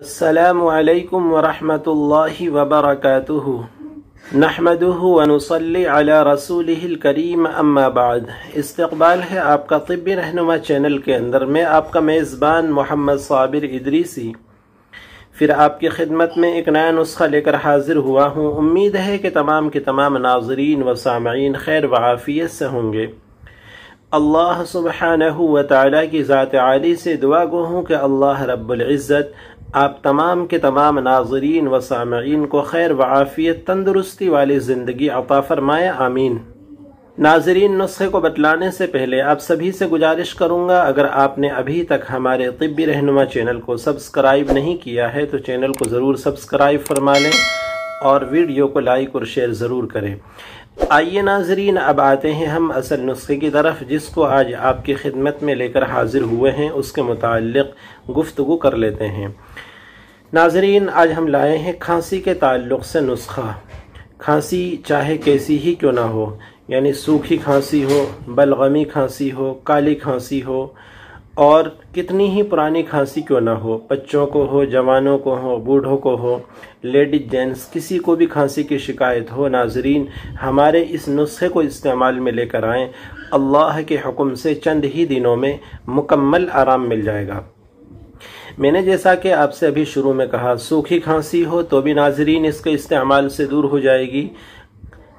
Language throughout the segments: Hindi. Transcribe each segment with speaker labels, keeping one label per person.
Speaker 1: अस्सलामु अलैकुम वरहमतुल्लाहि वबरकातुहु। नहमदुहु व नुसल्ली अला रसूलिहिल करीम अम्मा बाद। इस्तक़बाल है आपका तिब्बी रहनुमा चैनल के अंदर। मैं आपका मेज़बान मोहम्मद साबिर इदरीसी फिर आपकी खिदमत में एक नया नुस्खा लेकर हाजिर हुआ हूँ। उम्मीद है कि तमाम के तमाम नाज़रीन व सामईन खैर व आफ़ियत से होंगे। अल्लाह सुब्हानहु व तआला की ज़ात आली से दुआ गो हूँ कि अल्लाह रब्बुल इज़्ज़त आप तमाम के तमाम नाज़रीन व सामईन को खैर व आफ़ियत तंदुरुस्ती वाली ज़िंदगी अता फ़रमाए, आमीन। नाज़रीन, नुस्खे को बतलाने से पहले आप सभी से गुजारिश करूँगा, अगर आपने अभी तक हमारे तिब्बी रहनुमा चैनल को सब्सक्राइब नहीं किया है तो चैनल को ज़रूर सब्सक्राइब फरमा लें और वीडियो को लाइक और शेयर ज़रूर करें। आइए नाज़रीन, अब आते हैं हम असल नुस्खे की तरफ, जिसको आज आपकी खिदमत में लेकर हाजिर हुए हैं। उसके मुताल्लिक़ गुफ्तगू कर लेते हैं। नाज़रीन, आज हम लाए हैं खांसी के ताल्लुक़ से नुस्खा। खांसी चाहे कैसी ही क्यों ना हो, यानी सूखी खांसी हो, बलगमी खांसी हो, काली खांसी हो और कितनी ही पुरानी खांसी क्यों ना हो, बच्चों को हो, जवानों को हो, बूढ़ों को हो, लेडीज जेंट्स, किसी को भी खांसी की शिकायत हो, नाज़रीन हमारे इस नुस्खे को इस्तेमाल में लेकर आएँ। अल्लाह के हुक्म से चंद ही दिनों में मुकम्मल आराम मिल जाएगा। मैंने जैसा कि आपसे अभी शुरू में कहा, सूखी खांसी हो तो भी नाज़रीन इसके इस्तेमाल से दूर हो जाएगी।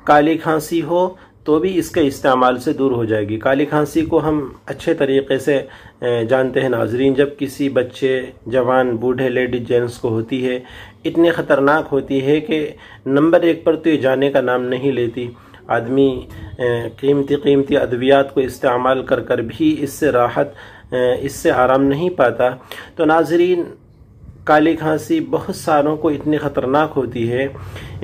Speaker 1: काली खांसी हो तो भी इसके इस्तेमाल से दूर हो जाएगी। काली खांसी को हम अच्छे तरीक़े से जानते हैं नाज़रीन, जब किसी बच्चे, जवान, बूढ़े, लेडीज जेंट्स को होती है, इतनी ख़तरनाक होती है कि नंबर 1 पर तो ये जाने का नाम नहीं लेती। आदमी कीमती अद्वियात को इस्तेमाल कर कर भी इससे राहत, इससे आराम नहीं पाता। तो नाज़रीन, काली खांसी बहुत सारों को इतनी ख़तरनाक होती है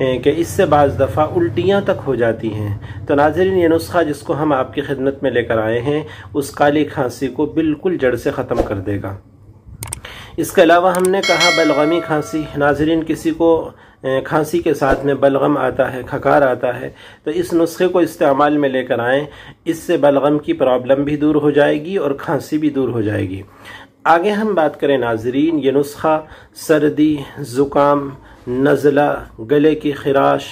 Speaker 1: कि इससे बाज़ दफ़ा उल्टियाँ तक हो जाती हैं। तो नाज़रीन, ये नुस्खा जिसको हम आपकी खिदमत में लेकर आए हैं, उस काली खांसी को बिल्कुल जड़ से ख़त्म कर देगा। इसके अलावा हमने कहा बलगमी खांसी। नाज़रीन, किसी को खांसी के साथ में बलगम आता है, खकार आता है, तो इस नुस्खे को इस्तेमाल में लेकर आएँ। इससे बलगम की प्रॉब्लम भी दूर हो जाएगी और खांसी भी दूर हो जाएगी। आगे हम बात करें नाज़रीन, ये नुस्खा सर्दी, ज़ुकाम, नज़ला, गले की खराश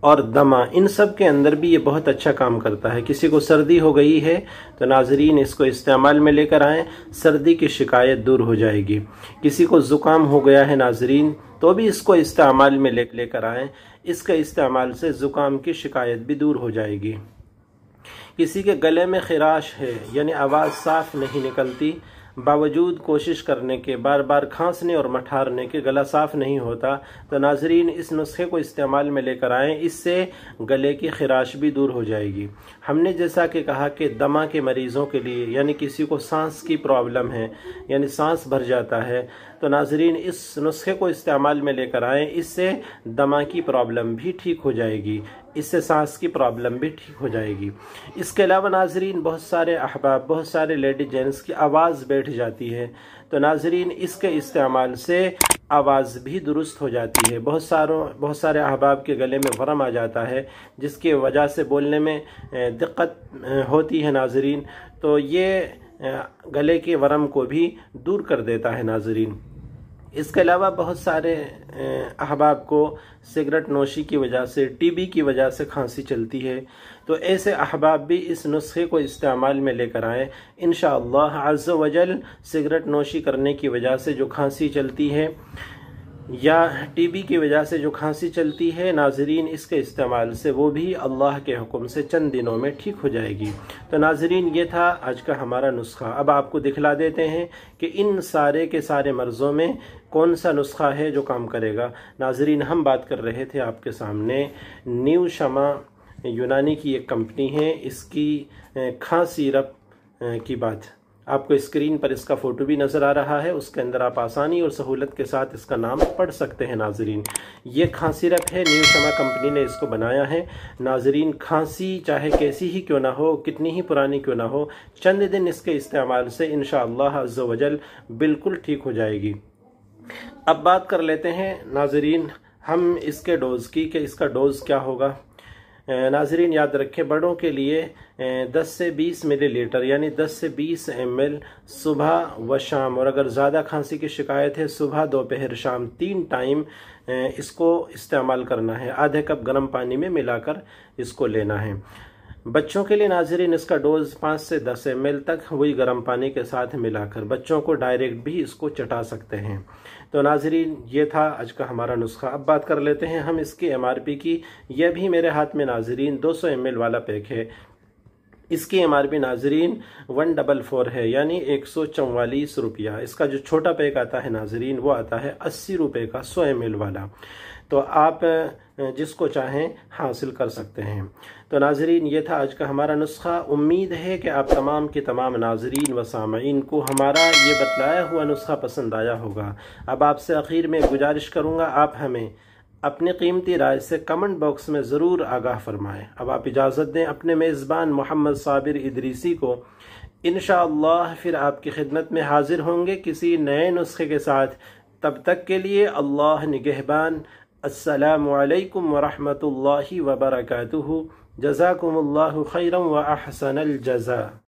Speaker 1: और दमा, इन सब के अंदर भी ये बहुत अच्छा काम करता है। किसी को सर्दी हो गई है तो नाज़रीन इसको इस्तेमाल में लेकर आएँ, सर्दी की शिकायत दूर हो जाएगी। किसी को ज़ुकाम हो गया है नाज़रीन, तो भी इसको इस्तेमाल में लेकर आएँ। इसके इस्तेमाल से ज़ुकाम की शिकायत भी दूर हो जाएगी। किसी के गले में खराश है, यानी आवाज़ साफ़ नहीं निकलती, बावजूद कोशिश करने के, बार बार खांसने और मठारने के गला साफ़ नहीं होता, तो नाज़रीन इस नुस्खे को इस्तेमाल में लेकर आएँ। इससे गले की खराश भी दूर हो जाएगी। हमने जैसा कि कहा कि दमा के मरीज़ों के लिए, यानी किसी को सांस की प्रॉब्लम है, यानी सांस भर जाता है, तो नाज़रीन इस नुस्खे को इस्तेमाल में लेकर आएँ। इससे दमा की प्रॉब्लम भी ठीक हो जाएगी, इससे सांस की प्रॉब्लम भी ठीक हो जाएगी। इसके अलावा नाज़रीन बहुत सारे अहबाब, बहुत सारे लेडीज जेंट्स की आवाज़ बैठ जाती है, तो नाज़रीन इसके इस्तेमाल से आवाज़ भी दुरुस्त हो जाती है। बहुत सारे अहबाब के गले में वरम आ जाता है, जिसकी वजह से बोलने में दिक्कत होती है नाज़रीन, तो ये गले के वरम को भी दूर कर देता है नाज़रीन। इसके अलावा बहुत सारे अहबाब को सिगरेट नोशी की वजह से, टीबी की वजह से खांसी चलती है, तो ऐसे अहबाब भी इस नुस्खे को इस्तेमाल में लेकर आएँ। इंशाअल्लाह अज़्ज़ व जल सिगरेट नोशी करने की वजह से जो खांसी चलती है या टीबी की वजह से जो खांसी चलती है, नाज़रीन इसके इस्तेमाल से वो भी अल्लाह के हुक्म से चंद दिनों में ठीक हो जाएगी। तो नाज़रीन ये था आज का हमारा नुस्खा। अब आपको दिखला देते हैं कि इन सारे के सारे मर्ज़ों में कौन सा नुस्खा है जो काम करेगा। नाज़रीन, हम बात कर रहे थे आपके सामने न्यू शमा यूनानी की एक कंपनी है, इसकी खांसी सिरप की बात। आपको स्क्रीन पर इसका फ़ोटो भी नज़र आ रहा है, उसके अंदर आप आसानी और सहूलत के साथ इसका नाम पढ़ सकते हैं। नाज़रीन ये खांसी सिरप है, न्यू शमा कंपनी ने इसको बनाया है। नाज़रीन खांसी चाहे कैसी ही क्यों ना हो, कितनी ही पुरानी क्यों ना हो, चंद दिन इसके इस्तेमाल से इंशाअल्लाह अज़्ज़ व जल बिल्कुल ठीक हो जाएगी। अब बात कर लेते हैं नाज़रीन हम इसके डोज़ की, कि इसका डोज़ क्या होगा। नाजरीन याद रखें, बड़ों के लिए 10 से 20 मिलीलीटर यानी 10 से 20 ml सुबह व शाम, और अगर ज़्यादा खांसी की शिकायत है सुबह दोपहर शाम 3 टाइम इसको इस्तेमाल करना है। आधे कप गर्म पानी में मिलाकर इसको लेना है। बच्चों के लिए नाजरीन इसका डोज 5 से 10 ml तक वही गर्म पानी के साथ मिलाकर बच्चों को डायरेक्ट भी इसको चटा सकते हैं। तो नाजरीन ये था आज का हमारा नुस्खा। अब बात कर लेते हैं हम इसकी MRP की। यह भी मेरे हाथ में नाजरीन 200 ml वाला पैक है। इसकी MRP नाजरीन 144 है यानी 144 रुपया। इसका जो छोटा पैक आता है नाजरीन वो आता है 80 रुपये का 100 ml वाला। तो आप जिसको चाहें हासिल कर सकते हैं। तो नाजरीन ये था आज का हमारा नुस्खा। उम्मीद है कि आप तमाम के तमाम नाजरीन व सामईन को हमारा ये बतलाया हुआ नुस्खा पसंद आया होगा। अब आपसे आखिर में गुजारिश करूँगा, आप हमें अपनी कीमती राय से कमेंट बॉक्स में ज़रूर आगाह फरमाएं। अब आप इजाज़त दें अपने मेज़बान मोहम्मद साबिर इदरीसी को। इंशाअल्लाह फिर आपकी खिदमत में हाजिर होंगे किसी नए नुस्खे के साथ। तब तक के लिए अल्लाह निगहबान। अस्सलामु अलैकुम व रहमतुल्लाहि व बरकातुहू। जज़ाकुमुल्लाहु खैरन व अहसनल जज़ा।